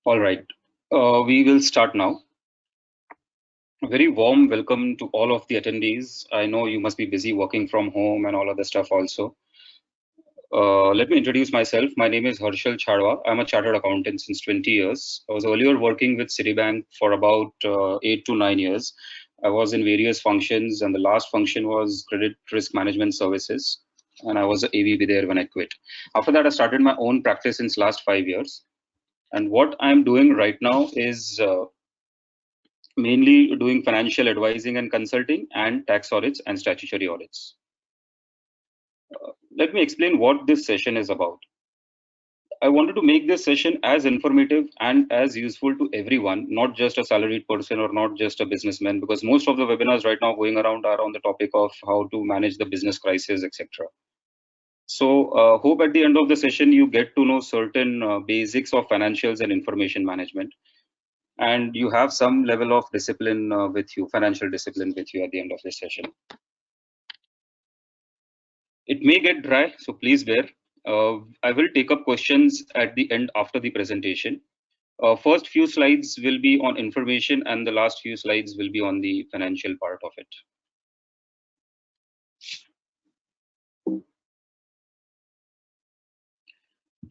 All right, we will start now. A very warm welcome to all of the attendees. I know you must be busy working from home and all other stuff also. Let me introduce myself. My name is Harshal Chadwa. I'm a chartered accountant since 20 years. I was earlier working with Citibank for about 8 to 9 years. I was in various functions, and the last function was credit risk management services. And I was a AVP there when I quit. After that, I started my own practice since last 5 years. And what I'm doing right now is mainly doing financial advising and consulting and tax audits and statutory audits. Let me explain what this session is about. I wanted to make this session as informative and as useful to everyone, not just a salaried person or not just a businessman, because most of the webinars right now going around are on the topic of how to manage the business crisis, etc. So hope at the end of the session, you get to know certain basics of financials and information management. And you have some level of discipline with you, financial discipline with you at the end of this session. It may get dry, so please bear. I will take up questions at the end after the presentation. First few slides will be on information and the last few slides will be on the financial part of it.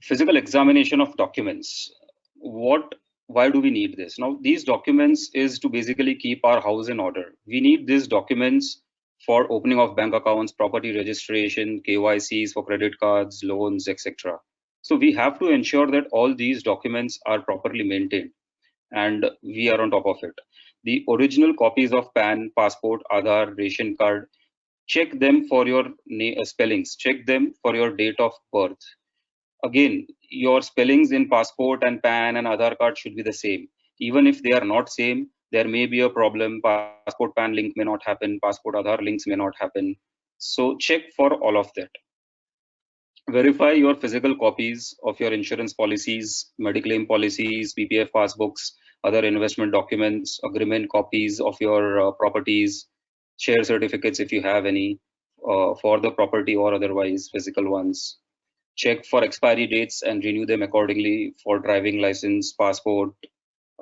Physical examination of documents. Why do we need this? Now, these documents is to basically keep our house in order. We need these documents for opening of bank accounts, property registration, KYCs for credit cards, loans, etc. So we have to ensure that all these documents are properly maintained and we are on top of it. The original copies of PAN, passport, Aadhaar, ration card, check them for your spellings, check them for your date of birth. Again, your spellings in passport and PAN and Aadhaar card should be the same. Even if they are not same, there may be a problem. Passport PAN link may not happen, passport Aadhaar links may not happen. So check for all of that. Verify your physical copies of your insurance policies, mediclaim policies, PPF passbooks, other investment documents, agreement copies of your properties, share certificates if you have any for the property or otherwise physical ones. Check for expiry dates and renew them accordingly for driving license, passport,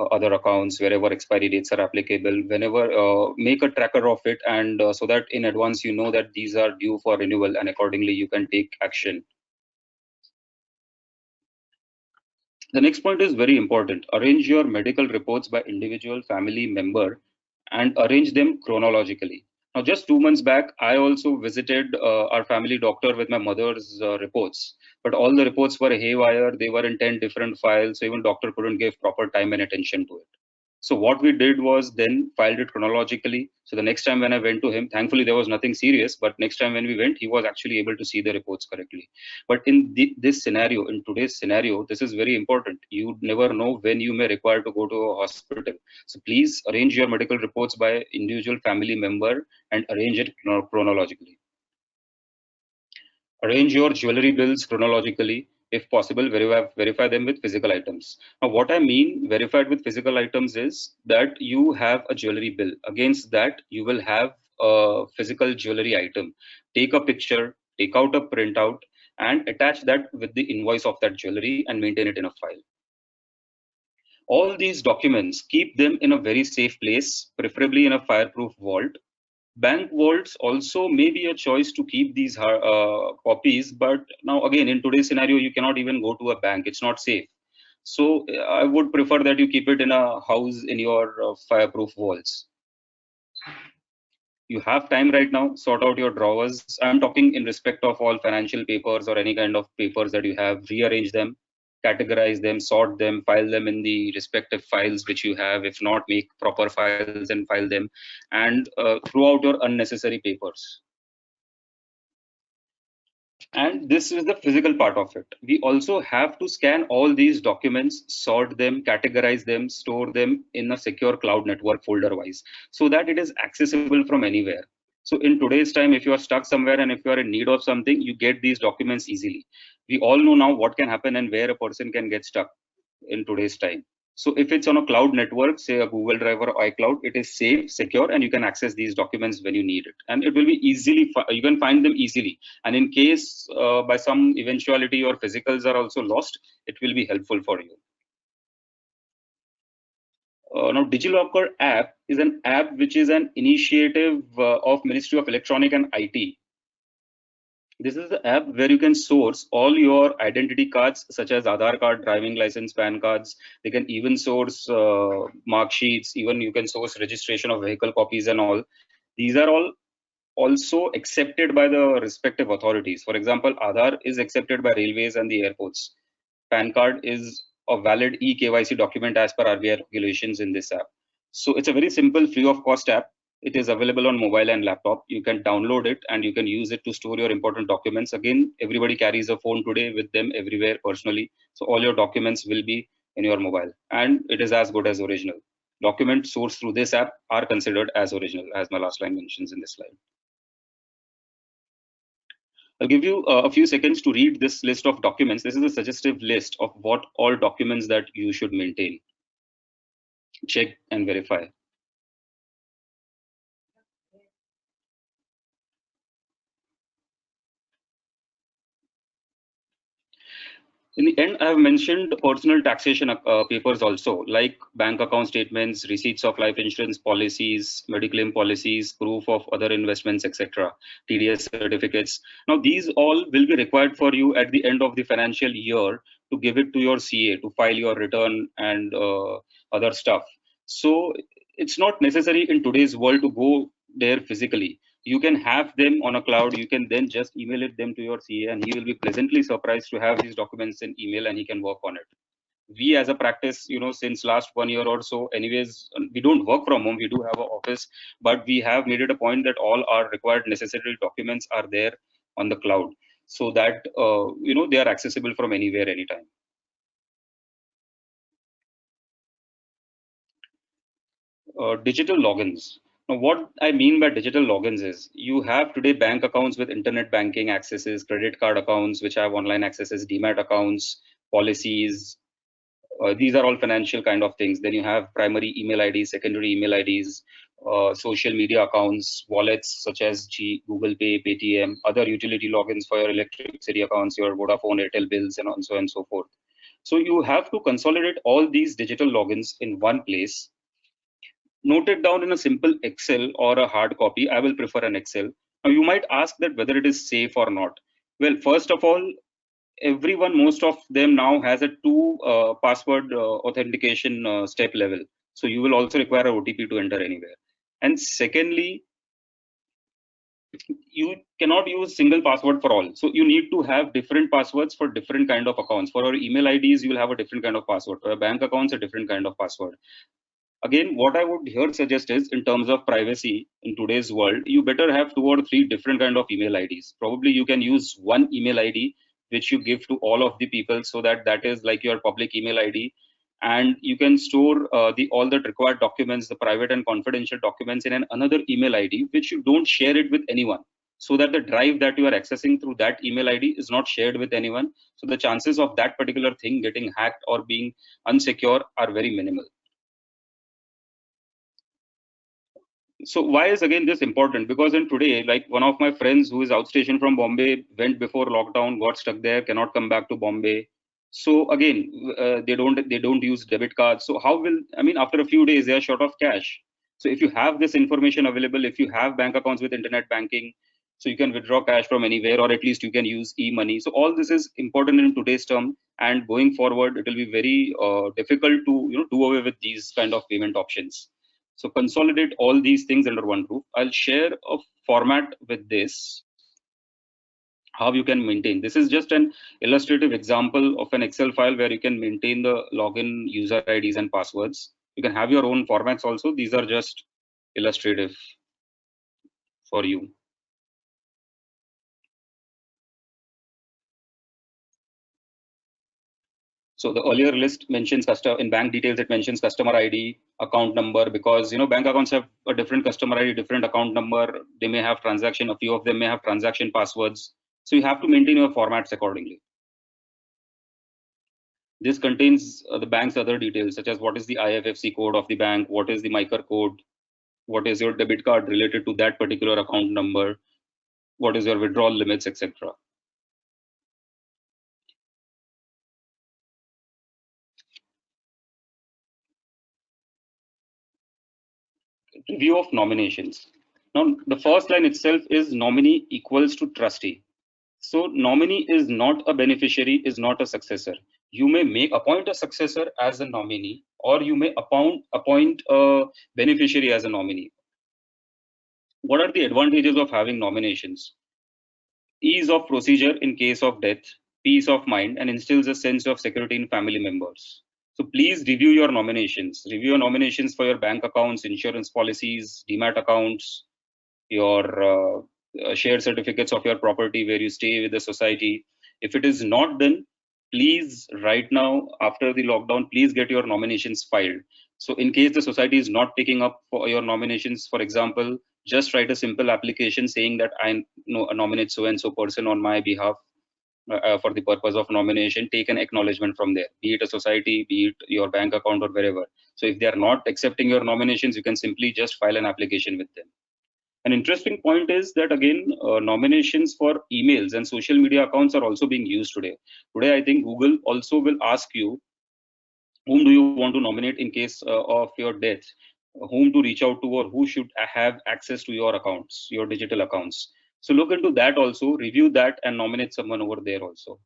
other accounts, wherever expiry dates are applicable. Whenever make a tracker of it, and so that in advance you know that these are due for renewal, and accordingly you can take action. The next point is very important. Arrange your medical reports by individual family member and arrange them chronologically. Now, just 2 months back, I also visited our family doctor with my mother's reports, but all the reports were haywire. They were in 10 different files, so even doctor couldn't give proper time and attention to it. So what we did was then filed it chronologically. So the next time when I went to him, thankfully there was nothing serious, but next time when we went, he was actually able to see the reports correctly. But in this scenario, in today's scenario, this is very important. You never know when you may require to go to a hospital. So please arrange your medical reports by individual family member and arrange it chronologically. Arrange your jewelry bills chronologically. If possible, verify them with physical items. Now, what I mean verified with physical items is that you have a jewelry bill. Against that, you will have a physical jewelry item. Take a picture, take out a printout, and attach that with the invoice of that jewelry and maintain it in a file. All these documents, keep them in a very safe place, preferably in a fireproof vault. Bank vaults also may be a choice to keep these copies, but now again in today's scenario you cannot even go to a bank, it's not safe. So I would prefer that you keep it in a house in your fireproof walls. You have time right now, sort out your drawers. I'm talking in respect of all financial papers or any kind of papers that you have. Rearrange them, categorize them, sort them, file them in the respective files which you have. If not, make proper files and file them, and throw out your unnecessary papers. And this is the physical part of it. We also have to scan all these documents, sort them, categorize them, store them in a secure cloud network folder wise, so that it is accessible from anywhere. So in today's time, if you are stuck somewhere and if you are in need of something, you get these documents easily. We all know now what can happen and where a person can get stuck in today's time. So if it's on a cloud network, say a Google Drive or iCloud, it is safe, secure, and you can access these documents when you need it. And it will be easily, you can find them easily. And in case by some eventuality your physicals are also lost, it will be helpful for you. Now, DigiLocker app is an app which is an initiative of Ministry of Electronic and IT. This is the app where you can source all your identity cards, such as Aadhaar card, driving license, PAN cards. They can even source mark sheets. Even you can source registration of vehicle copies and all. These are all also accepted by the respective authorities. For example, Aadhaar is accepted by railways and the airports. PAN card is a valid eKYC document as per RBI regulations in this app. So it's a very simple, free of cost app. It is available on mobile and laptop. You can download it and you can use it to store your important documents. Again, everybody carries a phone today with them everywhere personally. So all your documents will be in your mobile, and it is as good as original. Documents sourced through this app are considered as original, as my last line mentions in this slide. I'll give you a few seconds to read this list of documents. This is a suggestive list of what all documents that you should maintain. Check and verify. In the end, I have mentioned personal taxation papers also, like bank account statements, receipts of life insurance policies, mediclaim policies, proof of other investments, etc., TDS certificates. Now, these all will be required for you at the end of the financial year to give it to your CA to file your return and other stuff. So it's not necessary in today's world to go there physically. You can have them on a cloud. You can then just email it them to your CA, and he will be pleasantly surprised to have these documents in email, and he can work on it. We as a practice, since last 1 year or so, anyways, we don't work from home. We do have an office, but we have made it a point that all our required necessary documents are there on the cloud, so that they are accessible from anywhere, anytime. Digital logins. Now, what I mean by digital logins is you have today bank accounts with internet banking accesses, credit card accounts which have online accesses, demat accounts, policies. These are all financial kind of things. Then you have primary email IDs, secondary email IDs, social media accounts, wallets such as Google Pay, Paytm, other utility logins for your electricity accounts, your Vodafone, Airtel bills, and so on and so forth. So you have to consolidate all these digital logins in one place, note it down in a simple Excel or a hard copy. I will prefer an Excel. Now, you might ask that whether it is safe or not. Well, first of all, everyone, most of them now has a two password authentication step level. So you will also require a OTP to enter anywhere. And secondly, you cannot use single password for all. So you need to have different passwords for different kind of accounts. For your email IDs, you will have a different kind of password. For your bank accounts, a different kind of password. Again, what I would here suggest is, in terms of privacy in today's world, you better have 2 or 3 different kind of email IDs. Probably you can use one email ID which you give to all of the people, so that that is like your public email ID, and you can store the all the required documents, the private and confidential documents, in another email ID which you don't share it with anyone, so that the drive that you are accessing through that email ID is not shared with anyone. So the chances of that particular thing getting hacked or being unsecure are very minimal. So why is again this important? Because in today, like one of my friends who is outstation from Bombay went before lockdown, got stuck there, cannot come back to Bombay. So again, they don't use debit cards. So how will, I mean, after a few days they are short of cash. So if you have this information available, if you have bank accounts with internet banking, so you can withdraw cash from anywhere, or at least you can use e-money. So all this is important in today's term, and going forward, it will be very difficult to do away with these kind of payment options. So consolidate all these things under one roof. I'll share a format with this, how you can maintain. This is just an illustrative example of an Excel file where you can maintain the login user IDs and passwords. You can have your own formats also. These are just illustrative for you. So the earlier list mentions customer in bank details. It mentions customer ID, account number, because bank accounts have a different customer ID, different account number. They may have transaction. A few of them may have transaction passwords. So you have to maintain your formats accordingly. This contains the bank's other details, such as what is the IFSC code of the bank, what is the MICAR code, what is your debit card related to that particular account number, what is your withdrawal limits, etc. Review of nominations. Now, the first line itself is nominee equals to trustee. So nominee is not a beneficiary, is not a successor. You may appoint a successor as a nominee, or you may appoint a beneficiary as a nominee. What are the advantages of having nominations? Ease of procedure in case of death, peace of mind, and instills a sense of security in family members. So please review your nominations. Review your nominations for your bank accounts, insurance policies, demat accounts, your share certificates of your property where you stay with the society. If it is not done, please right now after the lockdown, please get your nominations filed. So in case the society is not taking up for your nominations, for example, just write a simple application saying that I nominate so and so person on my behalf for the purpose of nomination. Take an acknowledgement from there, be it a society, be it your bank account or wherever. So if they are not accepting your nominations, you can simply just file an application with them. An interesting point is that again, nominations for emails and social media accounts are also being used today. Today, I think Google also will ask you, whom do you want to nominate in case of your death, whom to reach out to, or who should have access to your accounts, your digital accounts. So look into that also, review that and nominate someone over there also.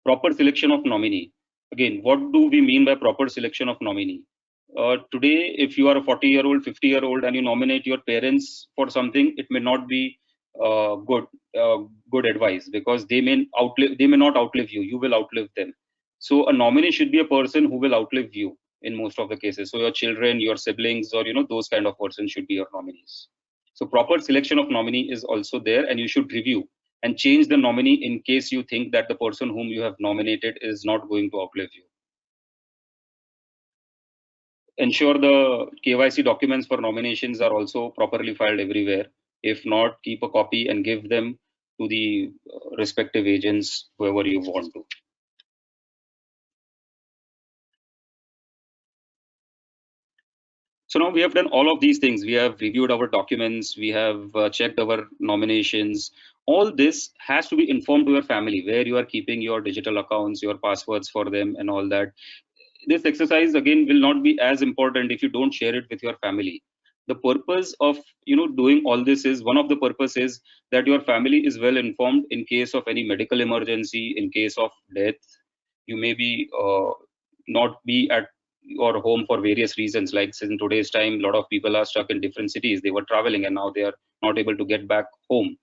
Proper selection of nominee. Again, what do we mean by proper selection of nominee? Today, if you are a 40-year-old, 50-year-old, and you nominate your parents for something, it may not be good advice, because they may not outlive you. You will outlive them. So a nominee should be a person who will outlive you in most of the cases. So your children, your siblings, or those kind of persons should be your nominees. So proper selection of nominee is also there, and you should review and change the nominee in case you think that the person whom you have nominated is not going to outlive you. Ensure the KYC documents for nominations are also properly filed everywhere. If not, keep a copy and give them to the respective agents, whoever you want to. So now we have done all of these things. We have reviewed our documents. We have checked our nominations. All this has to be informed to your family, where you are keeping your digital accounts, your passwords for them, and all that. This exercise again will not be as important if you don't share it with your family. The purpose of doing all this is, one of the purposes, that your family is well informed in case of any medical emergency, in case of death. You may be not be at your home for various reasons, like in today's time a lot of people are stuck in different cities. They were traveling and now they are not able to get back home,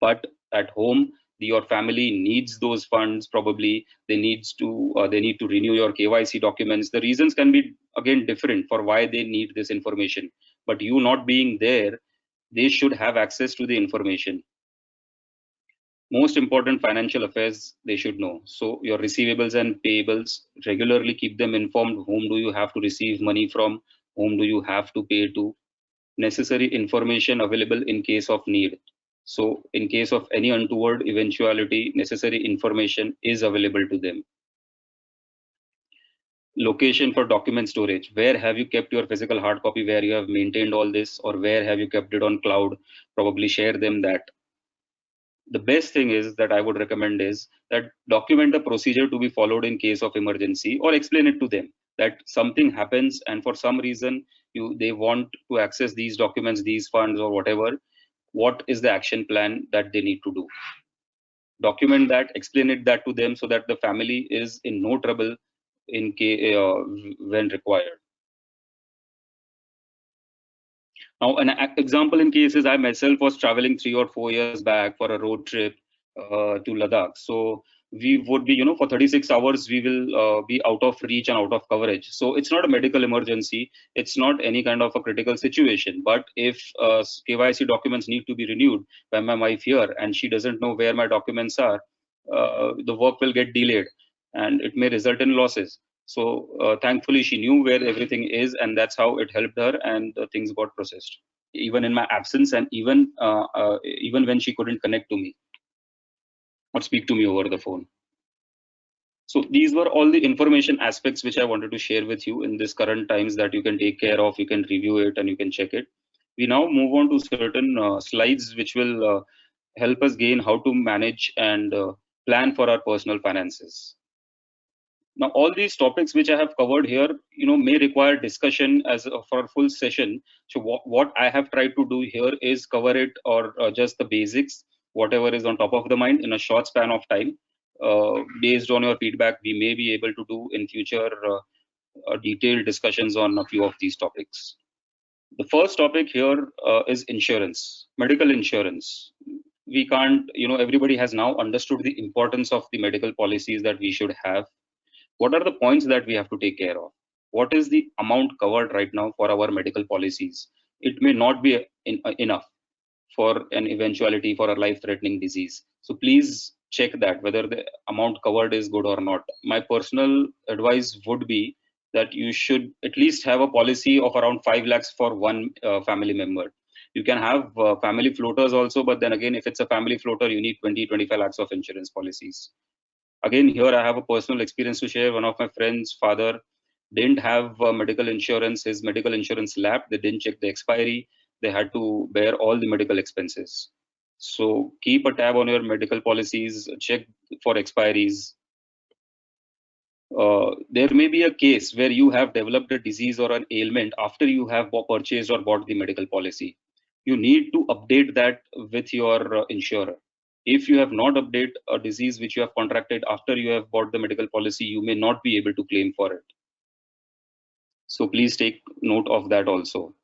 but at home your family needs those funds. Probably they need to renew your KYC documents. The reasons can be again different for why they need this information, but you not being there, they should have access to the information. Most important financial affairs they should know. So your receivables and payables, regularly keep them informed. Whom do you have to receive money from, whom do you have to pay to. Necessary information available in case of need. So in case of any untoward eventuality, necessary information is available to them. Location for document storage. Where have you kept your physical hard copy, where you have maintained all this, or where have you kept it on cloud? Probably share them that. The best thing is that I would recommend is that document the procedure to be followed in case of emergency, or explain it to them that something happens and for some reason they want to access these documents, these funds or whatever. What is the action plan that they need to do? Document that, explain it that to them, so that the family is in no trouble in case when required. Now, an example in case is, I myself was traveling 3 or 4 years back for a road trip to Ladakh. So we would be, for 36 hours, we will be out of reach and out of coverage. So it's not a medical emergency. It's not any kind of a critical situation. But if KYC documents need to be renewed by my wife here, and she doesn't know where my documents are, the work will get delayed and it may result in losses. So thankfully, she knew where everything is, and that's how it helped her, and things got processed, even in my absence, and even when she couldn't connect to me or speak to me over the phone. So these were all the information aspects which I wanted to share with you in this current times, that you can take care of, you can review it, and you can check it. We now move on to certain slides which will help us gain how to manage and plan for our personal finances. Now, all these topics which I have covered here, may require discussion for a full session. So what I have tried to do here is cover it, or just the basics, whatever is on top of the mind, in a short span of time. Based on your feedback, we may be able to do in future detailed discussions on a few of these topics. The first topic here is insurance, medical insurance. We can't, everybody has now understood the importance of the medical policies that we should have. What are the points that we have to take care of? What is the amount covered right now for our medical policies? It may not be enough for an eventuality for a life-threatening disease. So please check that whether the amount covered is good or not. My personal advice would be that you should at least have a policy of around 5 lakhs for one family member. You can have family floaters also, but then again, if it's a family floater, you need 20-25 lakhs of insurance policies. Again, here I have a personal experience to share. One of my friends' father didn't have medical insurance. His medical insurance lapsed. They didn't check the expiry. They had to bear all the medical expenses. So keep a tab on your medical policies. Check for expiries. There may be a case where you have developed a disease or an ailment after you have purchased or bought the medical policy. You need to update that with your insurer. If you have not updated a disease which you have contracted after you have bought the medical policy, you may not be able to claim for it. So please take note of that also.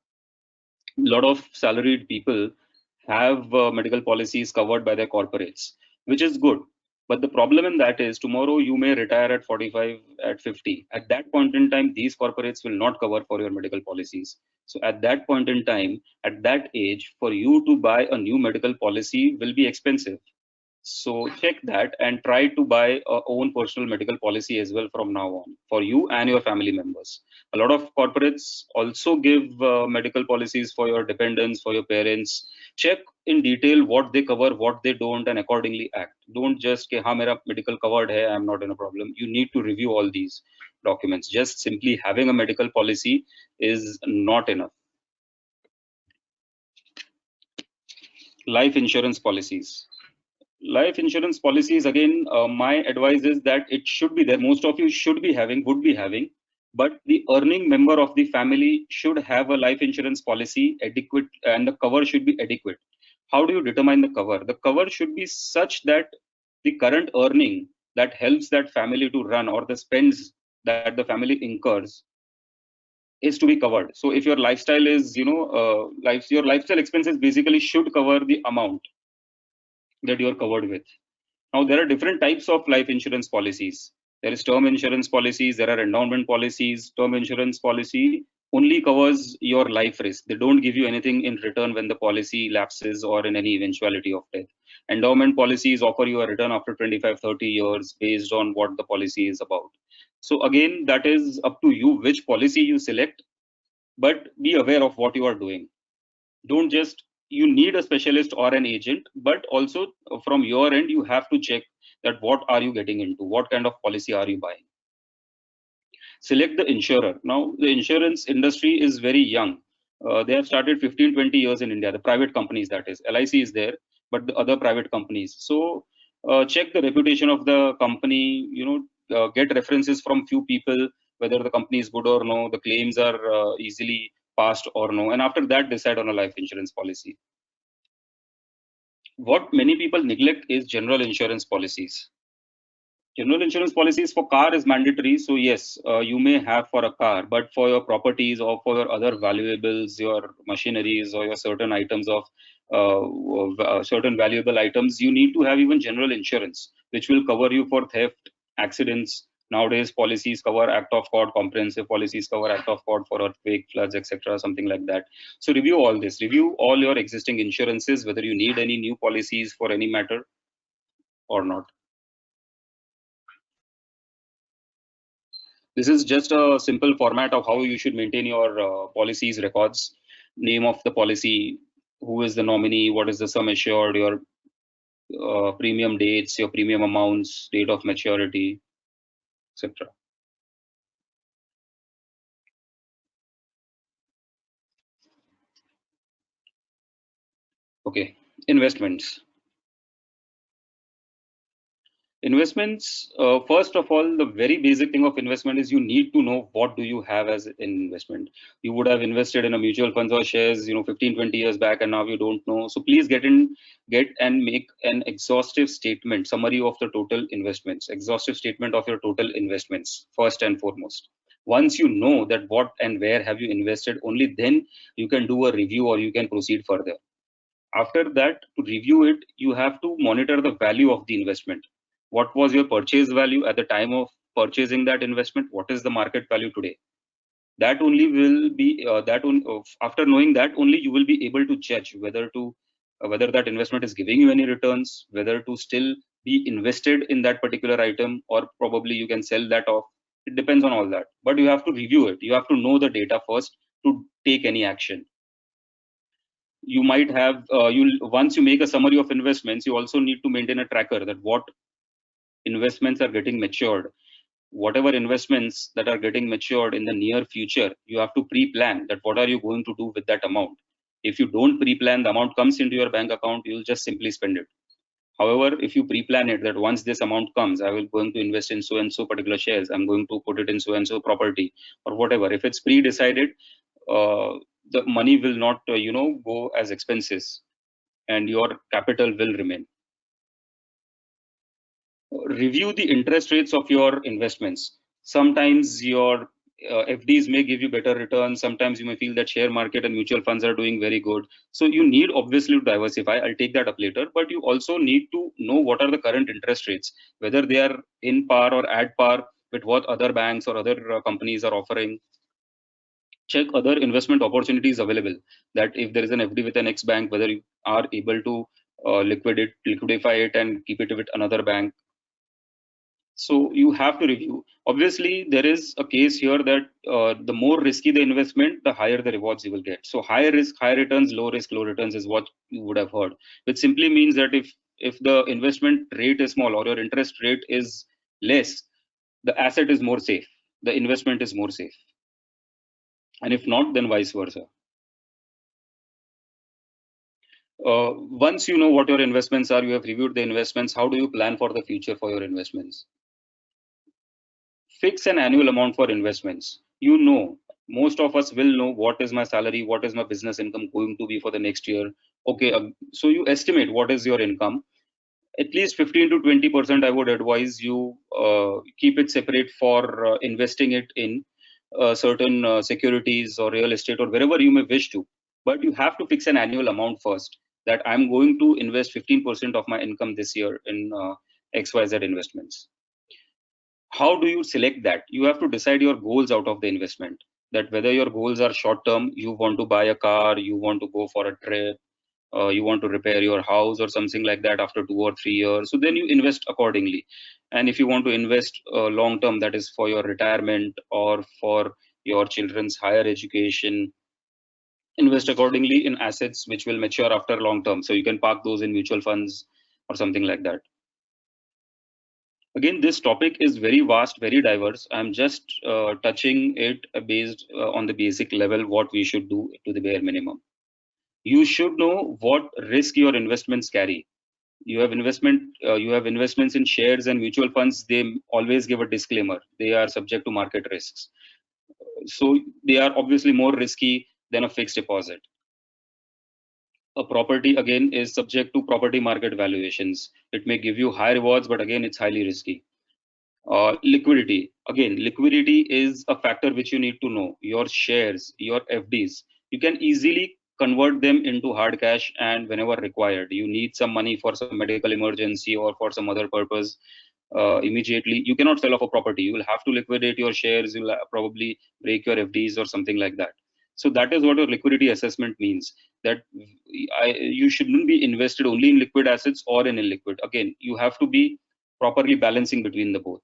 A lot of salaried people have medical policies covered by their corporates, which is good. But the problem in that is tomorrow you may retire at 45, at 50. At that point in time, these corporates will not cover for your medical policies. So at that point in time, at that age, for you to buy a new medical policy will be expensive. So check that and try to buy a own personal medical policy as well from now on for you and your family members. A lot of corporates also give medical policies for your dependents, for your parents. Check in detail what they cover, what they don't, and accordingly act. Don't just say, "Ha, mera medical covered hai, I'm not in a problem." You need to review all these documents. Just simply having a medical policy is not enough. Life insurance policies. Life insurance policies, again, my advice is that it should be there. Most of you should be having, would be having, but the earning member of the family should have a life insurance policy adequate, and the cover should be adequate. How do you determine the cover? The cover should be such that the current earning that helps that family to run, or the spends that the family incurs, is to be covered. So if your lifestyle is, your lifestyle expenses basically should cover the amount that you're covered with. Now, there are different types of life insurance policies. There is term insurance policies, there are endowment policies. Term insurance policy only covers your life risk. They don't give you anything in return when the policy lapses or in any eventuality of death. Endowment policies offer you a return after 25, 30 years based on what the policy is about. So again, that is up to you which policy you select, but be aware of what you are doing. Don't just, you need a specialist or an agent, but also from your end you have to check that what are you getting into, what kind of policy are you buying. Select the insurer. Now the insurance industry is very young. They have started 15-20 years in India, the private companies, that is LIC is there, but the other private companies. So check the reputation of the company, get references from few people whether the company is good or no, the claims are easily passed or no, and after that decide on a life insurance policy. What many people neglect is general insurance policies. General insurance policies for car is mandatory. So yes, you may have for a car, but for your properties or for your other valuables, your machineries or your certain items of certain valuable items, you need to have even general insurance, which will cover you for theft, accidents. Nowadays, policies cover act of God, comprehensive policies cover act of God for earthquake, floods, etc., something like that. So review all this, review all your existing insurances, whether you need any new policies for any matter or not. This is just a simple format of how you should maintain your policies records. Name of the policy, who is the nominee, what is the sum assured, your premium dates, your premium amounts, date of maturity, etc. Okay, investments. Investments, first of all, the very basic thing of investment is you need to know what do you have as an investment. You would have invested in a mutual funds or shares, 15, 20 years back, and now you don't know. So please get and make an exhaustive statement, summary of the total investments, exhaustive statement of your total investments, first and foremost. Once you know that what and where have you invested, only then you can do a review or you can proceed further. After that, to review it, you have to monitor the value of the investment. What was your purchase value at the time of purchasing that investment? What is the market value today? That only will be after knowing that only you will be able to judge whether that investment is giving you any returns, whether to still be invested in that particular item, or probably you can sell that off. It depends on all that, but you have to review it. You have to know the data first to take any action. You might have once you make a summary of investments, you also need to maintain a tracker that what investments are getting matured. Whatever investments that are getting matured in the near future, you have to pre-plan that what are you going to do with that amount. If you don't pre-plan, the amount comes into your bank account, you'll just simply spend it. However, if you pre-plan it that once this amount comes, I will going to invest in so and so particular shares, I'm going to put it in so and so property or whatever. If it's pre-decided, the money will not go as expenses, and your capital will remain. Review the interest rates of your investments. Sometimes your FDs may give you better returns. Sometimes you may feel that share market and mutual funds are doing very good. So you need obviously to diversify. I'll take that up later, but you also need to know what are the current interest rates, whether they are in par or at par with what other banks or other companies are offering. Check other investment opportunities available, that if there is an FD with an X bank, whether you are able to liquidify it and keep it with another bank. So you have to review. Obviously, there is a case here that the more risky the investment, the higher the rewards you will get. So higher risk, high returns, low risk, low returns is what you would have heard, which simply means that if the investment rate is small or your interest rate is less, the asset is more safe, the investment is more safe. And if not, then vice versa. Once you know what your investments are, you have reviewed the investments, how do you plan for the future for your investments? Fix an annual amount for investments. Most of us will know what is my salary, what is my business income going to be for the next year. Okay, so you estimate what is your income. At least 15 to 20%, I would advise you keep it separate for investing it in certain securities or real estate or wherever you may wish to. But you have to fix an annual amount first, that I'm going to invest 15% of my income this year in XYZ investments. How do you select that? You have to decide your goals out of the investment, that whether your goals are short term, you want to buy a car, you want to go for a trip, you want to repair your house or something like that after 2 or 3 years, so then you invest accordingly. And if you want to invest long term, that is for your retirement or for your children's higher education, invest accordingly in assets which will mature after long term, so you can park those in mutual funds or something like that. Again, this topic is very vast, very diverse. I'm just touching it based on the basic level, what we should do to the bare minimum. You should know what risk your investments carry. You have investments in shares and mutual funds. They always give a disclaimer. They are subject to market risks. So they are obviously more risky than a fixed deposit. A property again is subject to property market valuations. It may give you high rewards, but again, it's highly risky. Liquidity. Again, liquidity is a factor which you need to know. Your shares, your FDs, you can easily convert them into hard cash, and whenever required, you need some money for some medical emergency or for some other purpose, immediately, you cannot sell off a property. You will have to liquidate your shares. You'll probably break your FDs or something like that. So that is what your liquidity assessment means, that you shouldn't be invested only in liquid assets or in illiquid. Again, you have to be properly balancing between the both.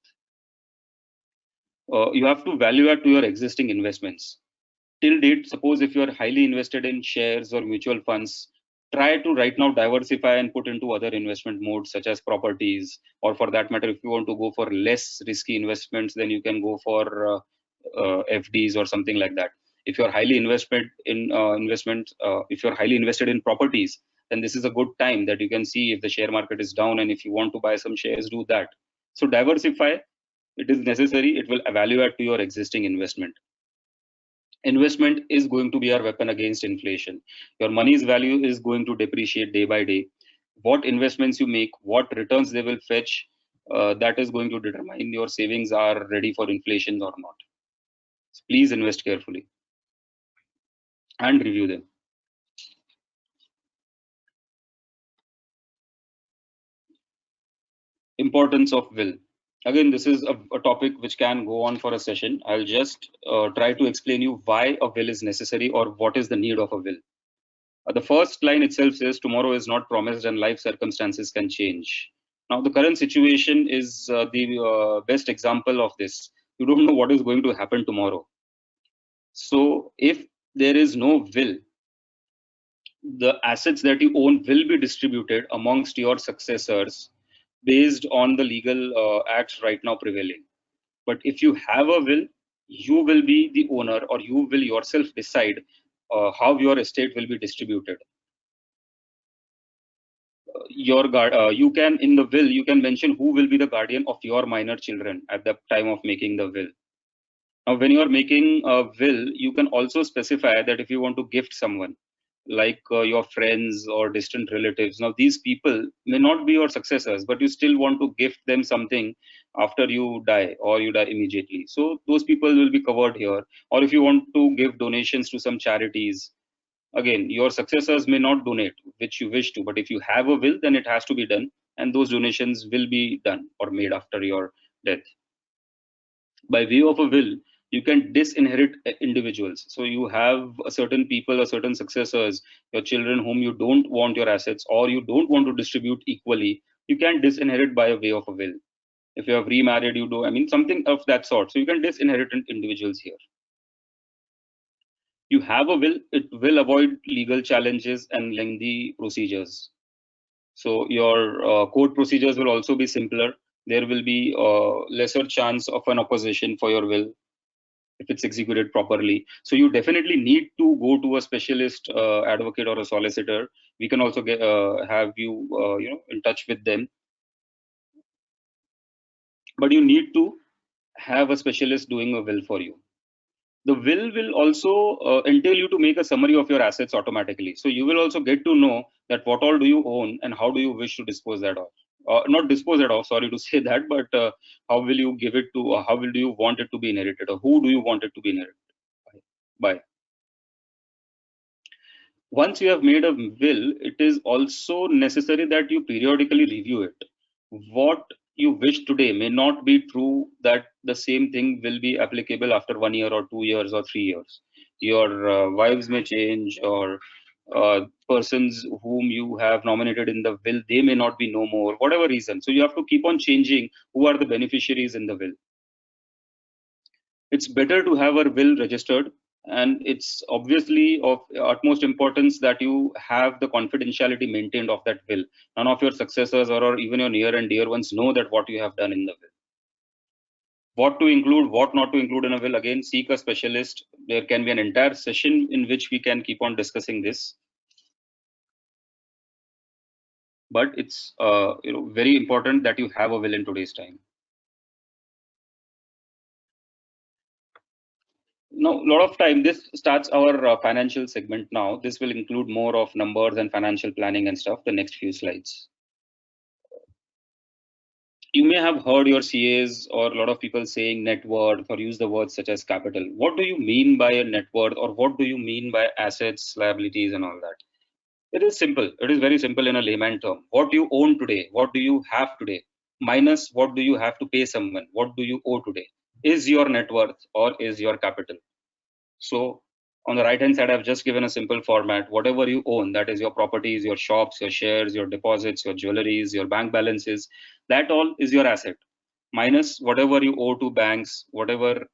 You have to value add to your existing investments. Till date, suppose if you are highly invested in shares or mutual funds, try to right now diversify and put into other investment modes such as properties, or for that matter, if you want to go for less risky investments, then you can go for FDs or something like that. If you're highly invested in if you're highly invested in properties, then this is a good time that you can see if the share market is down, and if you want to buy some shares, do that. So diversify. It is necessary. It will value add to your existing investment. Investment is going to be our weapon against inflation. Your money's value is going to depreciate day by day. What investments you make, what returns they will fetch, that is going to determine your savings are ready for inflation or not. So please invest carefully and review them. Importance of will. Again, this is a topic which can go on for a session. I'll just try to explain you why a will is necessary or what is the need of a will. The first line itself says tomorrow is not promised and life circumstances can change. Now, the current situation is the best example of this. You don't know what is going to happen tomorrow. So if there is no will, the assets that you own will be distributed amongst your successors based on the legal acts right now prevailing. But if you have a will, you will be the owner or you will yourself decide how your estate will be distributed. You can, in the will, you can mention who will be the guardian of your minor children at the time of making the will. Now, when you are making a will, you can also specify that if you want to gift someone, like your friends or distant relatives. Now, these people may not be your successors, but you still want to gift them something after you die or you die immediately. So those people will be covered here. Or if you want to give donations to some charities, again, your successors may not donate, which you wish to, but if you have a will, then it has to be done, and those donations will be done or made after your death. By way of a will, you can disinherit individuals. So you have a certain people, a certain successors, your children whom you don't want your assets or you don't want to distribute equally, you can disinherit by a way of a will. If you have remarried, you do, I mean, something of that sort. So you can disinherit individuals here. You have a will, it will avoid legal challenges and lengthy procedures. So your court procedures will also be simpler. There will be lesser chance of an opposition for your will if it's executed properly. So you definitely need to go to a specialist advocate or a solicitor. We can also get have you in touch with them. But you need to have a specialist doing a will for you. The will also entail you to make a summary of your assets automatically. So you will also get to know that what all do you own and how do you wish to dispose that of. Not dispose it off, sorry to say that, but how will you give it to, how will do you want it to be inherited, or who do you want it to be inherited by? Once you have made a will, it is also necessary that you periodically review it. What you wish today may not be true that the same thing will be applicable after 1 year or 2 years or 3 years. Your wives may change, or persons whom you have nominated in the will, they may not be no more, whatever reason. So you have to keep on changing who are the beneficiaries in the will. It's better to have a will registered, and it's obviously of utmost importance that you have the confidentiality maintained of that will. None of your successors or even your near and dear ones know that what you have done in the will. What to include, what not to include in a will, again, seek a specialist. There can be an entire session in which we can keep on discussing this. But it's very important that you have a will in today's time. Now, a lot of time, this starts our financial segment now. This will include more of numbers and financial planning and stuff, the next few slides. You may have heard your CAs or a lot of people saying net worth or use the words such as capital. What do you mean by a net worth, or what do you mean by assets, liabilities, and all that? It is simple. It is very simple in a layman term. What you own today, what do you have today, minus what do you have to pay someone, what do you owe today, is your net worth or is your capital. So on the right hand side, I've just given a simple format. Whatever you own, that is your properties, your shops, your shares, your deposits, your jewelries, your bank balances, that all is your asset. Minus whatever you owe to banks, whatever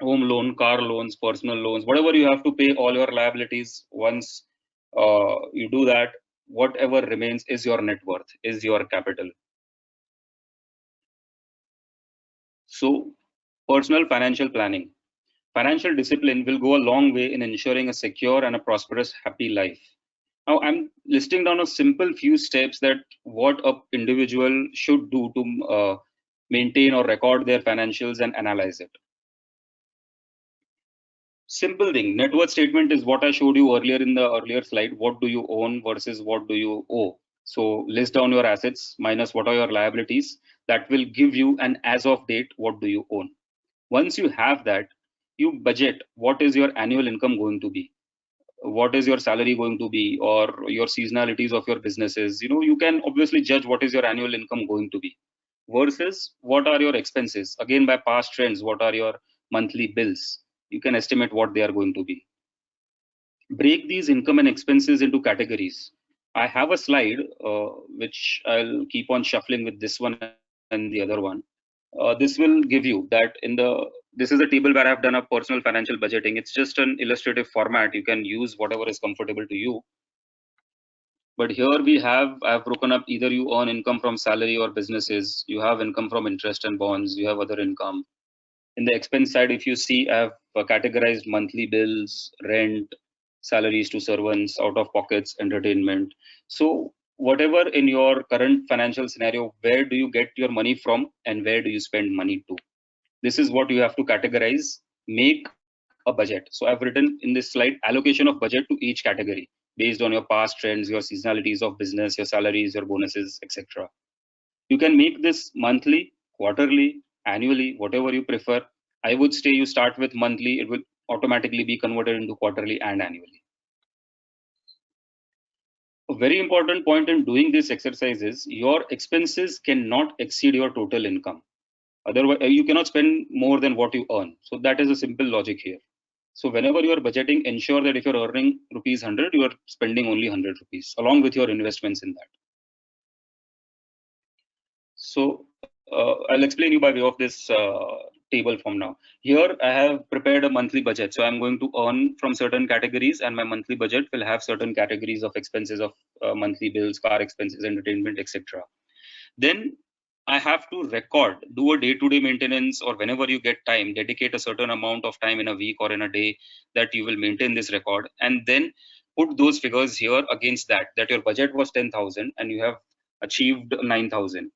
home loan, car loans, personal loans, whatever you have to pay, all your liabilities. Once you do that, whatever remains is your net worth, is your capital. So personal financial planning. Financial discipline will go a long way in ensuring a secure and a prosperous, happy life. Now I'm listing down a simple few steps that what a individual should do to maintain or record their financials and analyze it. Simple thing, net worth statement is what I showed you earlier in the earlier slide. What do you own versus what do you owe? So list down your assets minus what are your liabilities. That will give you an as of date, what do you own? Once you have that, you budget what is your annual income going to be, what is your salary going to be, or your seasonalities of your businesses. You can obviously judge what is your annual income going to be versus what are your expenses. Again, by past trends, what are your monthly bills? You can estimate what they are going to be. Break these income and expenses into categories. I have a slide which I'll keep on shuffling with this one and the other one. This will give you that this is a table where I've done a personal financial budgeting. It's just an illustrative format. You can use whatever is comfortable to you. But here I've broken up, either you earn income from salary or businesses, you have income from interest and bonds, you have other income. In the expense side, if you see, I've categorized monthly bills, rent, salaries to servants, out of pockets, entertainment. So whatever in your current financial scenario, where do you get your money from and where do you spend money to? This is what you have to categorize, make a budget. So I've written in this slide allocation of budget to each category based on your past trends, your seasonalities of business, your salaries, your bonuses, etc. You can make this monthly, quarterly, annually, whatever you prefer. I would say you start with monthly, it will automatically be converted into quarterly and annually. A very important point in doing this exercise is your expenses cannot exceed your total income. Otherwise, you cannot spend more than what you earn. So that is a simple logic here. So whenever you are budgeting, ensure that if you're earning rupees 100, you are spending only 100 rupees along with your investments in that. So I'll explain you by way of this table from now. Here I have prepared a monthly budget. So I'm going to earn from certain categories and my monthly budget will have certain categories of expenses of monthly bills, car expenses, entertainment, etc. Then I have to record, do a day-to-day maintenance, or whenever you get time, dedicate a certain amount of time in a week or in a day that you will maintain this record, and then put those figures here against that your budget was 10,000 and you have achieved 9,000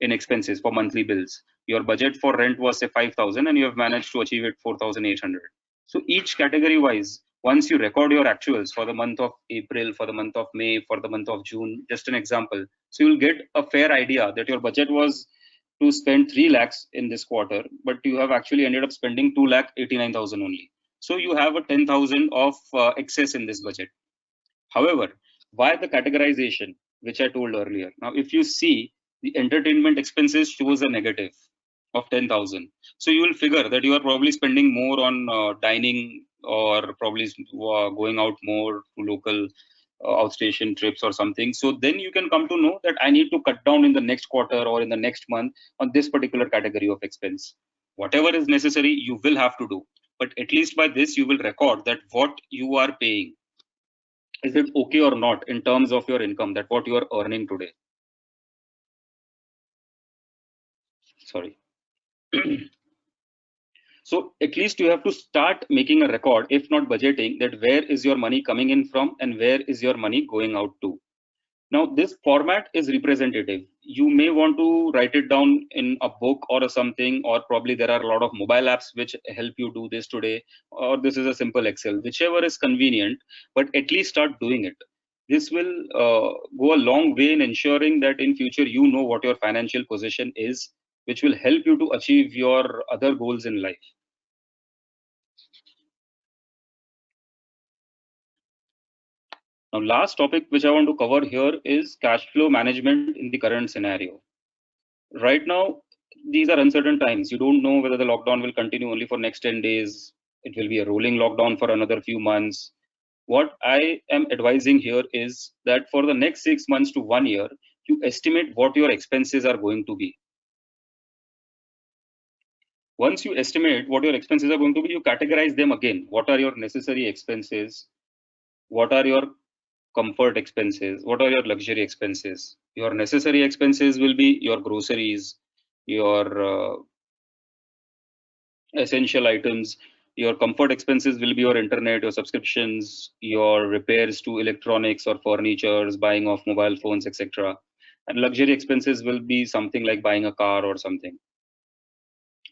in expenses for monthly bills. Your budget for rent was say 5,000 and you have managed to achieve it 4,800. So each category wise, once you record your actuals for the month of April, for the month of May, for the month of June, just an example. So you'll get a fair idea that your budget was to spend 3 lakhs in this quarter, but you have actually ended up spending 2,89,000 only. So you have a 10,000 of excess in this budget. However, why the categorization, which I told earlier? Now, if you see, the entertainment expenses shows a negative of 10,000. So you will figure that you are probably spending more on dining or probably going out more to local outstation trips or something. So then you can come to know that I need to cut down in the next quarter or in the next month on this particular category of expense. Whatever is necessary, you will have to do. But at least by this, you will record that what you are paying, is it okay or not in terms of your income, that what you are earning today. Sorry. So at least you have to start making a record, if not budgeting, that where is your money coming in from and where is your money going out to. Now, this format is representative. You may want to write it down in a book or something, or probably there are a lot of mobile apps which help you do this today, or this is a simple Excel, whichever is convenient, but at least start doing it. This will go a long way in ensuring that in future you know what your financial position is, which will help you to achieve your other goals in life. Now, last topic which I want to cover here is cash flow management in the current scenario. Right now, these are uncertain times. You don't know whether the lockdown will continue only for next 10 days. It will be a rolling lockdown for another few months. What I am advising here is that for the next 6 months to 1 year, you estimate what your expenses are going to be. Once you estimate what your expenses are going to be, you categorize them again. What are your necessary expenses? What are your comfort expenses? What are your luxury expenses? Your necessary expenses will be your groceries, your essential items. Your comfort expenses will be your internet, your subscriptions, your repairs to electronics or furnitures, buying of mobile phones, etc. And luxury expenses will be something like buying a car or something.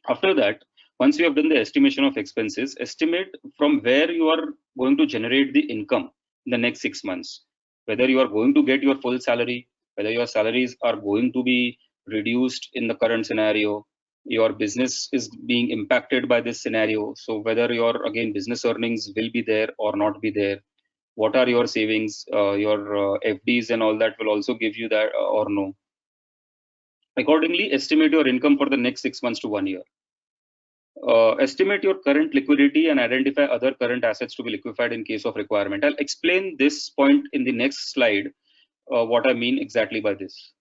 After that, once you have done the estimation of expenses, estimate from where you are going to generate the income in the next 6 months. Whether you are going to get your full salary, whether your salaries are going to be reduced in the current scenario, your business is being impacted by this scenario. So whether your again business earnings will be there or not be there, what are your savings, your FDs and all that will also give you that or no. Accordingly, estimate your income for the next 6 months to 1 year. Estimate your current liquidity and identify other current assets to be liquefied in case of requirement. I'll explain this point in the next slide, what I mean exactly by this.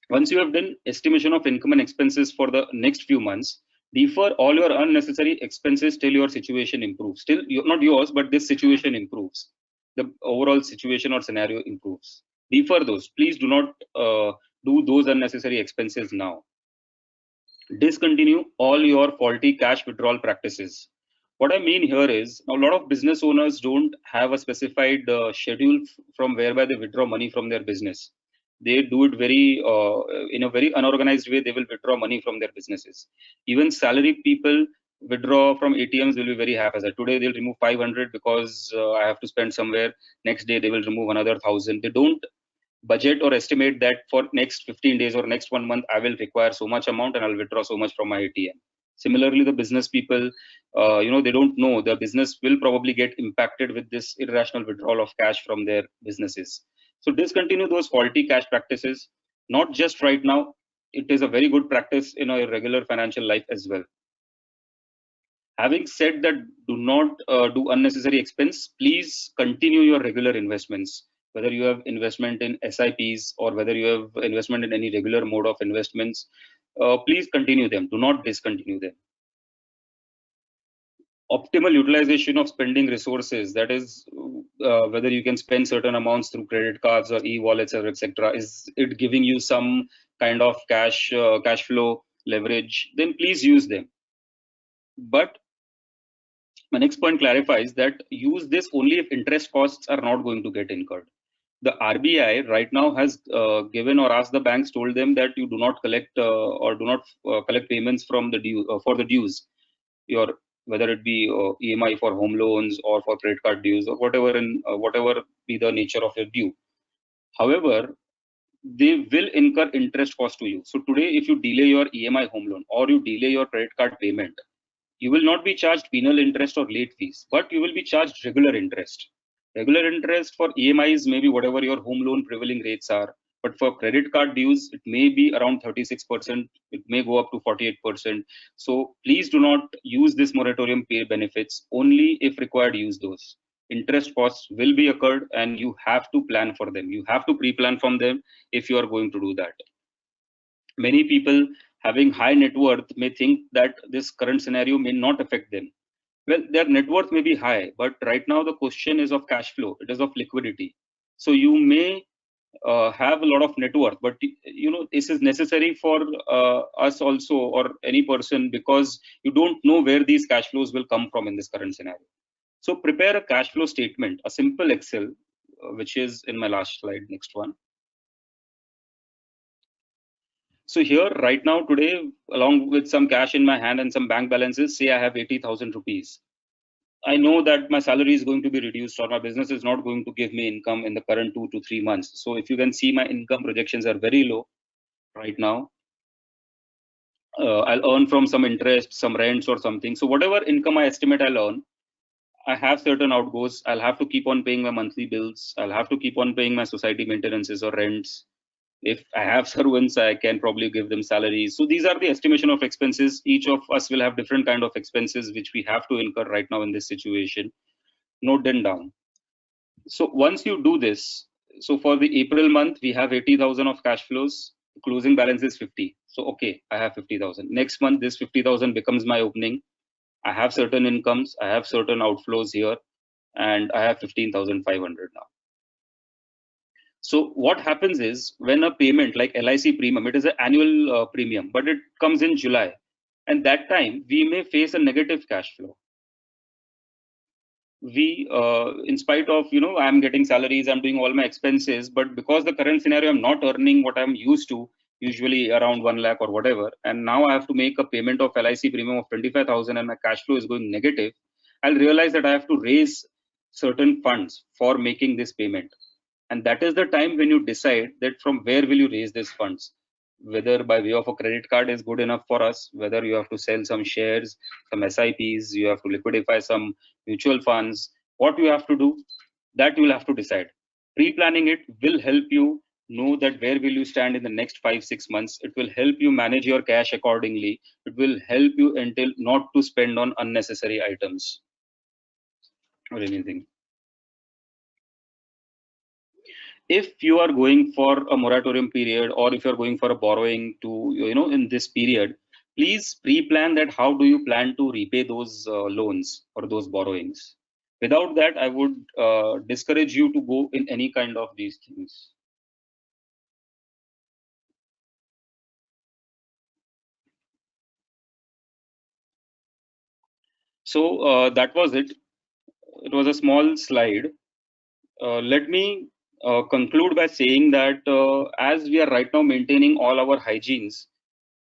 Once you have done estimation of income and expenses for the next few months, defer all your unnecessary expenses till your situation improves. Till not yours, but this situation improves. The overall situation or scenario improves. Defer those. Please do not do those unnecessary expenses now. Discontinue all your faulty cash withdrawal practices. What I mean here is a lot of business owners don't have a specified schedule from whereby they withdraw money from their business. They do it very in a very unorganized way. They will withdraw money from their businesses. Even salary people withdraw from ATMs will be very haphazard. Today they'll remove 500 because I have to spend somewhere. Next day they will remove another 1,000. They don't budget or estimate that for next 15 days or next 1 month I will require so much amount and I'll withdraw so much from my ATM. Similarly, the business people, they don't know the business will probably get impacted with this irrational withdrawal of cash from their businesses. So discontinue those faulty cash practices, not just right now. It is a very good practice in our regular financial life as well. Having said that, do not do unnecessary expense. Please continue your regular investments, whether you have investment in SIPs or whether you have investment in any regular mode of investments. Please continue them. Do not discontinue them. Optimal utilization of spending resources, that is whether you can spend certain amounts through credit cards or e-wallets or etc. Is it giving you some kind of cash flow leverage? Then please use them. But my next point clarifies that use this only if interest costs are not going to get incurred. The RBI right now has given or asked the banks, told them that you do not collect or do not collect payments from the due for the dues, your whether it be EMI for home loans or for credit card dues or whatever, in whatever be the nature of your due. However, they will incur interest cost to you. So today, if you delay your EMI home loan or you delay your credit card payment, you will not be charged penal interest or late fees, but you will be charged regular interest. Regular interest for EMIs may be whatever your home loan prevailing rates are, but for credit card dues, it may be around 36%, it may go up to 48%. So please do not use this moratorium pay benefits. Only if required, use those. Interest costs will be occurred and you have to plan for them. You have to pre-plan from them if you are going to do that. Many people having high net worth may think that this current scenario may not affect them. Well, their net worth may be high, but right now the question is of cash flow. It is of liquidity. So you may have a lot of net worth, but this is necessary for us also or any person, because you don't know where these cash flows will come from in this current scenario. So prepare a cash flow statement, a simple Excel, which is in my last slide, next one. So here right now today, along with some cash in my hand and some bank balances, say I have 80,000 rupees. I know that my salary is going to be reduced or my business is not going to give me income in the current 2 to 3 months. So if you can see, my income projections are very low right now. I'll earn from some interest, some rents or something. So whatever income I estimate I'll earn, I have certain outgoes. I'll have to keep on paying my monthly bills. I'll have to keep on paying my society maintenances or rents. If I have servants, I can probably give them salaries. So these are the estimation of expenses. Each of us will have different kind of expenses which we have to incur right now in this situation. Note them down. So once you do this, so for the April month, we have 80,000 of cash flows. Closing balance is 50. So okay, I have 50,000. Next month, this 50,000 becomes my opening. I have certain incomes. I have certain outflows here, and I have 15,500 now. So what happens is, when a payment like LIC premium, it is an annual premium, but it comes in July. And that time we may face a negative cash flow. we, in spite of, I'm getting salaries, I'm doing all my expenses, but because the current scenario, I'm not earning what I'm used to, usually around 1 lakh or whatever, and now I have to make a payment of LIC premium of 25,000 and my cash flow is going negative, I'll realize that I have to raise certain funds for making this payment. And that is the time when you decide that from where will you raise these funds, whether by way of a credit card is good enough for us, whether you have to sell some shares, some SIPs, you have to liquidify some mutual funds, what you have to do, that you will have to decide. Pre-planning it will help you know that where will you stand in the next 5-6 months. It will help you manage your cash accordingly. It will help you until not to spend on unnecessary items or anything. If you are going for a moratorium period, or if you're going for a borrowing to, in this period, please pre-plan that how do you plan to repay those loans or those borrowings. Without that, I would discourage you to go in any kind of these things. So that was it. It was a small slide. Let me conclude by saying that as we are right now maintaining all our hygienes,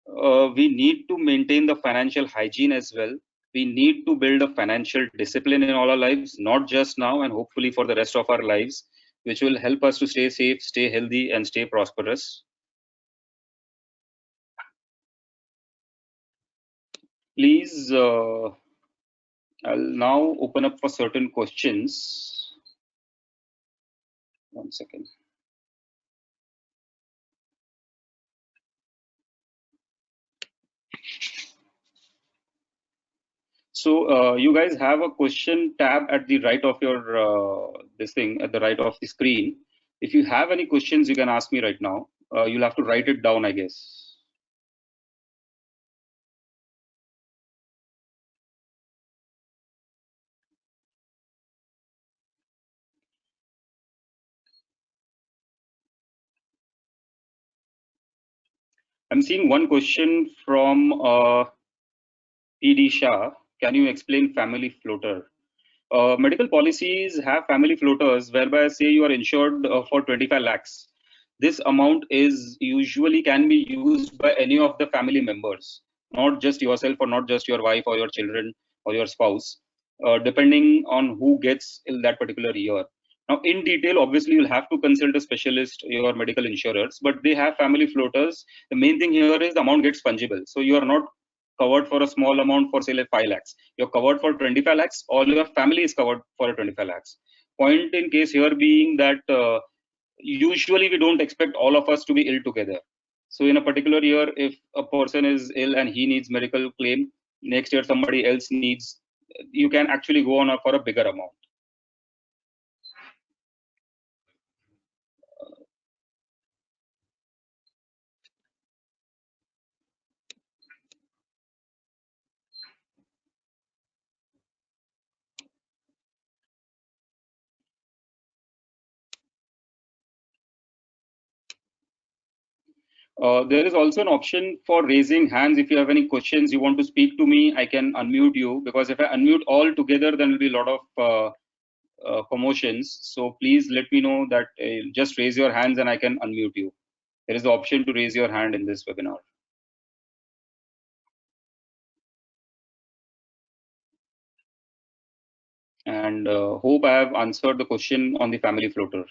we need to maintain the financial hygiene as well. We need to build a financial discipline in all our lives, not just now and hopefully for the rest of our lives, which will help us to stay safe, stay healthy, and stay prosperous. Please, I'll now open up for certain questions. 1 second. So you guys have a question tab at the right of your this thing at the right of the screen. If you have any questions, you can ask me right now. You'll have to write it down, I guess. I'm seeing one question from PD Shah. Can you explain family floater? Medical policies have family floaters whereby say you are insured for 25 lakhs. This amount is usually can be used by any of the family members, not just yourself or not just your wife or your children or your spouse, depending on who gets in that particular year. Now, in detail, obviously, you'll have to consult a specialist, your medical insurers, but they have family floaters. The main thing here is the amount gets fungible. So you are not covered for a small amount for say like 5 lakhs. You're covered for 25 lakhs. All your family is covered for a 25 lakhs. Point in case here being that usually we don't expect all of us to be ill together. So in a particular year, if a person is ill and he needs medical claim, next year somebody else needs, you can actually go on for a bigger amount. There is also an option for raising hands. If you have any questions, you want to speak to me, I can unmute you, because if I unmute all together, then will be a lot of commotions. So please let me know that just raise your hands and I can unmute you. There is the option to raise your hand in this webinar. And hope I have answered the question on the family floater.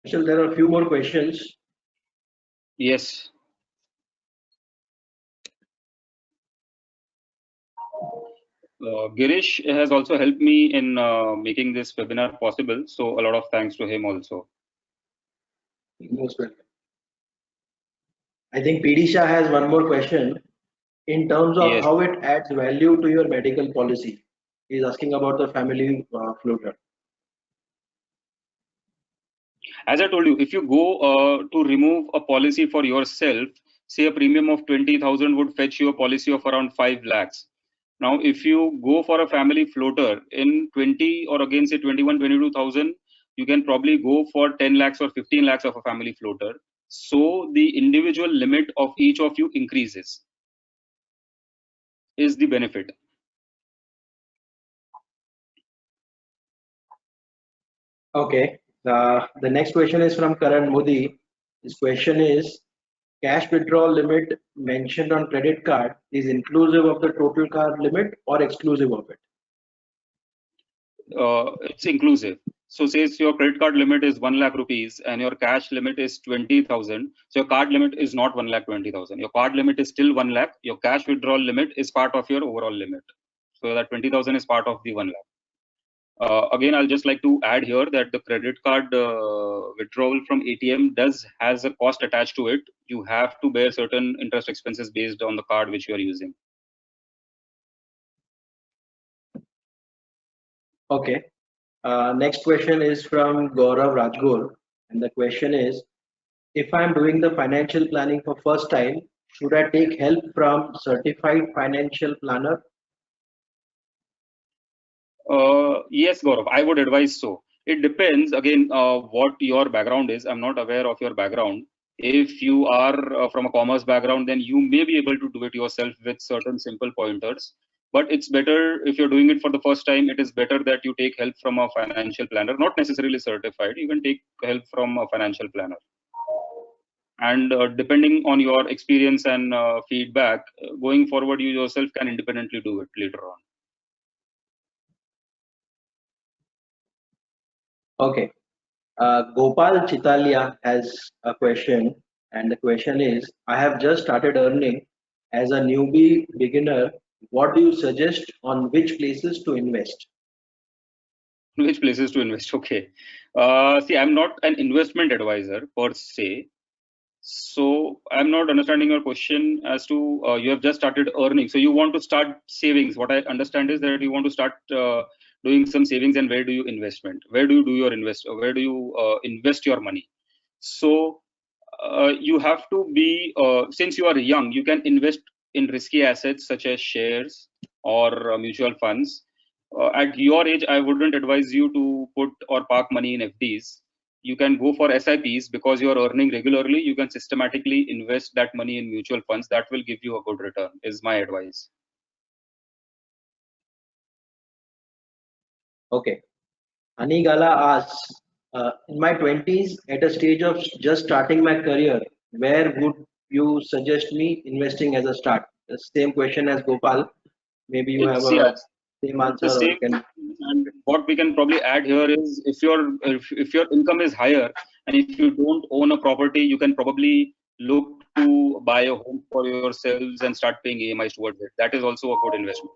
So there are a few more questions. Yes. Girish has also helped me in making this webinar possible. So a lot of thanks to him also. Most welcome. I think PD Shah has one more question in terms of Yes. how it adds value to your medical policy. He's asking about the family floater. As I told you, if you go to remove a policy for yourself, say a premium of 20,000 would fetch you a policy of around 5 lakhs. Now, if you go for a family floater in 20 or again say 21, 22,000, you can probably go for 10 lakhs or 15 lakhs of a family floater. So the individual limit of each of you increases, is the benefit. Okay. The next question is from Karan Modi. His question is, cash withdrawal limit mentioned on credit card is inclusive of the total card limit or exclusive of it? It's inclusive. So says your credit card limit is 1 lakh rupees and your cash limit is 20,000. So your card limit is not 1,20,000. Your card limit is still 1 lakh. Your cash withdrawal limit is part of your overall limit. So that 20,000 is part of the 1 lakh. Again, I'll just like to add here that the credit card withdrawal from ATM has a cost attached to it. You have to bear certain interest expenses based on the card which you are using. Okay. Next question is from Gaurav Rajgor, and the question is, if I'm doing the financial planning for first time, should I take help from certified financial planner? Yes, Gaurav, I would advise so. It depends again what your background is. I'm not aware of your background. If you are from a commerce background, then you may be able to do it yourself with certain simple pointers. But it's better if you're doing it for the first time. It is better that you take help from a financial planner, not necessarily certified. You can take help from a financial planner. And depending on your experience and feedback, going forward, you yourself can independently do it later on. Okay. Gopal Chitalia has a question, and the question is, I have just started earning as a newbie beginner. What do you suggest on which places to invest? Which places to invest? Okay. See, I'm not an investment advisor per se. So I'm not understanding your question as to you have just started earning. So you want to start savings. What I understand is that you want to start doing some savings, and where do you investment? Where do you do your invest? Where do you invest your money? So you have to be, since you are young, you can invest in risky assets such as shares or mutual funds. At your age, I wouldn't advise you to put or park money in FDs. You can go for SIPs because you are earning regularly. You can systematically invest that money in mutual funds. That will give you a good return, is my advice. Okay. Anigala asks, in my 20s, at a stage of just starting my career, where would you suggest me investing as a start? The same question as Gopal. Maybe you have It's a yeah, same answer the or same. you can. And what we can probably add here is if your income is higher and if you don't own a property, you can probably look to buy a home for yourselves and start paying EMIs towards it. That is also a good investment.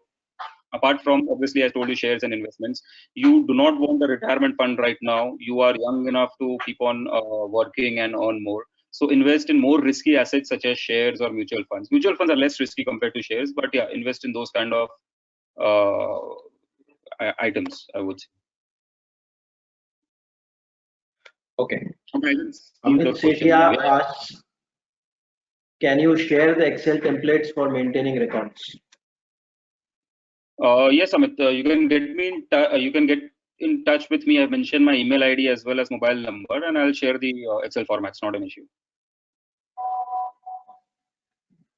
Apart from, obviously, I told you, shares and investments, you do not want a retirement fund right now. You are young enough to keep on working and earn more. So invest in more risky assets such as shares or mutual funds. Mutual funds are less risky compared to shares, but yeah, invest in those kind of items, I would say. Okay. Okay, I can see Amit the question Sethia now. Yeah. asks, can you share the Excel templates for maintaining records? Yes, Amit, you can get in touch with me. I mentioned my email ID as well as mobile number, and I'll share the Excel formats. Not an issue.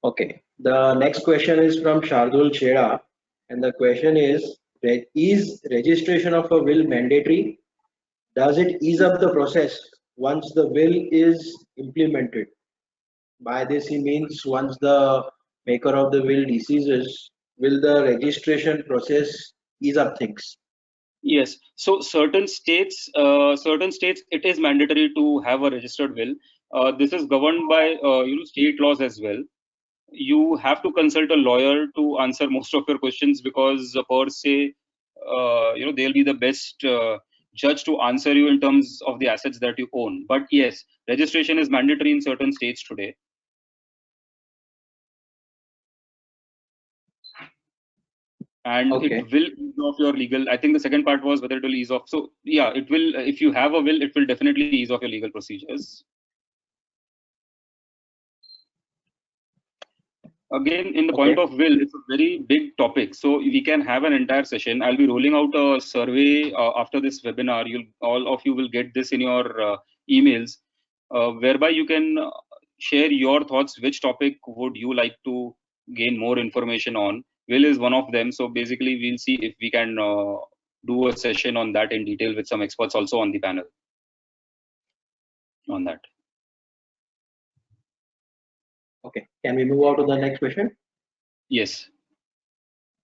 Okay. The next question is from Shardul Chera, and the question is registration of a will mandatory? Does it ease up the process once the will is implemented? By this, he means once the maker of the will deceases, will the registration process ease up things? Yes. So certain states, it is mandatory to have a registered will. This is governed by state laws as well. You have to consult a lawyer to answer most of your questions because per se, they'll be the best judge to answer you in terms of the assets that you own. But yes, registration is mandatory in certain states today. And Okay. it will ease off your legal. I think the second part was whether it will ease off. So yeah, it will. If you have a will, it will definitely ease off your legal procedures. Again, in the Okay. point of will, it's a very big topic. So we can have an entire session. I'll be rolling out a survey after this webinar. All of you will get this in your emails, whereby you can share your thoughts. Which topic would you like to gain more information on? Will is one of them. So basically, we'll see if we can do a session on that in detail with some experts also on the panel on that. Okay. Can we move on to the next question? Yes.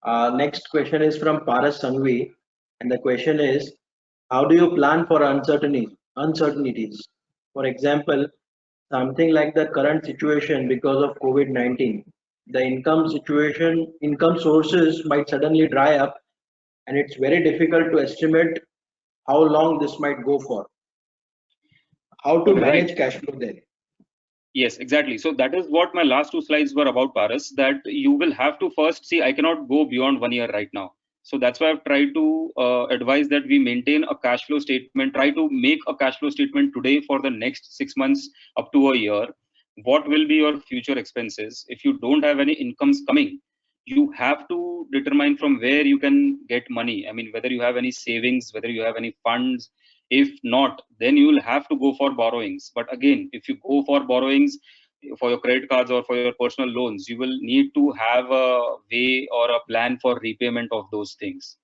Next question is from Paras Sangvi, and the question is, how do you plan for uncertainties? For example, something like the current situation because of COVID-19, the income sources might suddenly dry up, and it's very difficult to estimate how long this might go for. How to manage cash flow then? Yes, exactly. So that is what my last two slides were about, Paras, that you will have to first see, I cannot go beyond 1 year right now. So that's why I've tried to advise that we maintain a cash flow statement, try to make a cash flow statement today for the next 6 months up to a year. What will be your future expenses? If you don't have any incomes coming, you have to determine from where you can get money. I mean, whether you have any savings, whether you have any funds. If not, then you will have to go for borrowings. But again, if you go for borrowings for your credit cards or for your personal loans, you will need to have a way or a plan for repayment of those things.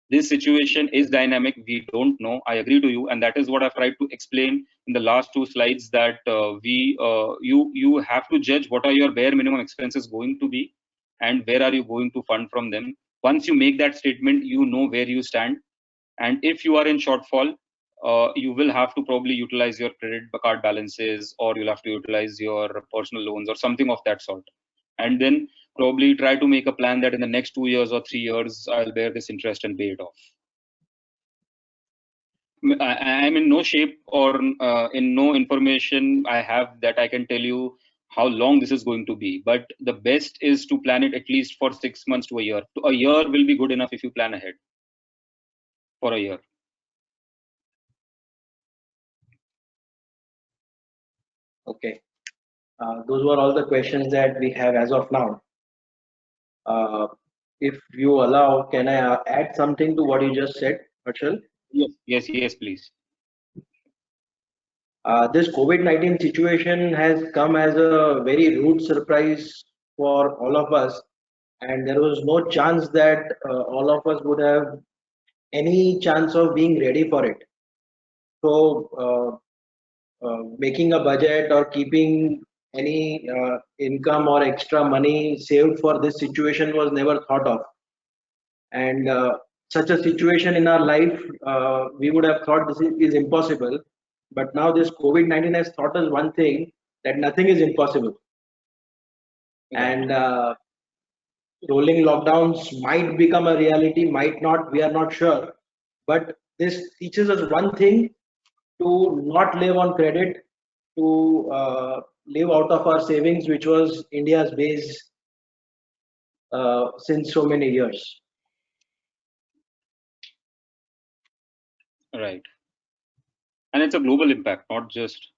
This situation is dynamic. We don't know. I agree to you, and that is what I've tried to explain in the last two slides. That you have to judge what are your bare minimum expenses going to be, and where are you going to fund from them. Once you make that statement, you know where you stand, and if you are in shortfall, you will have to probably utilize your credit card balances, or you'll have to utilize your personal loans or something of that sort, and then probably try to make a plan that in the next 2 years or 3 years I'll bear this interest and pay it off. I'm in no shape or in no information I have that I can tell you how long this is going to be, but the best is to plan it at least for 6 months to a year. A year will be good enough if you plan ahead for a year. Okay. Those were all the questions that we have as of now. If you allow, can I add something to what you just said, Harshal? Yes, please. This COVID-19 situation has come as a very rude surprise for all of us, and there was no chance that all of us would have any chance of being ready for it. So, making a budget or keeping any income or extra money saved for this situation was never thought of. And such a situation in our life, we would have thought this is impossible. But now this COVID-19 has taught us one thing, that nothing is impossible. And rolling lockdowns might become a reality, might not, we are not sure. But this teaches us one thing, to not live on credit, to live out of our savings, which was India's base since so many years. Right. And it's a global impact, not just.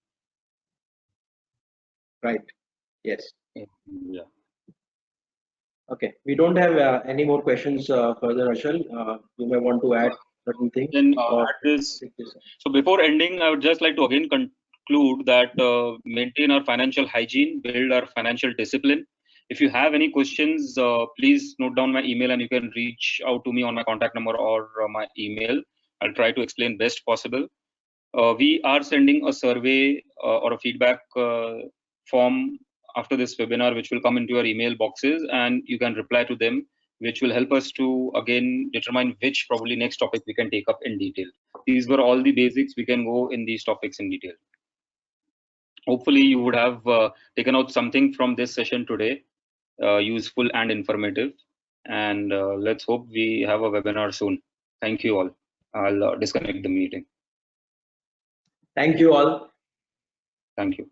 Right. Yes. Yeah. Okay. We don't have any more questions further, Harshal. You may want to add certain things. Then at this, so before ending, I would just like to again conclude that maintain our financial hygiene, build our financial discipline. If you have any questions, please note down my email, and you can reach out to me on my contact number or my email. I'll try to explain best possible. We are sending a survey or a feedback form after this webinar, which will come into your email boxes, and you can reply to them, which will help us to again determine which probably next topic we can take up in detail. These were all the basics. We can go in these topics in detail. Hopefully you would have taken out something from this session today, useful and informative. And let's hope we have a webinar soon. Thank you all. I'll disconnect the meeting. Thank you all. Thank you.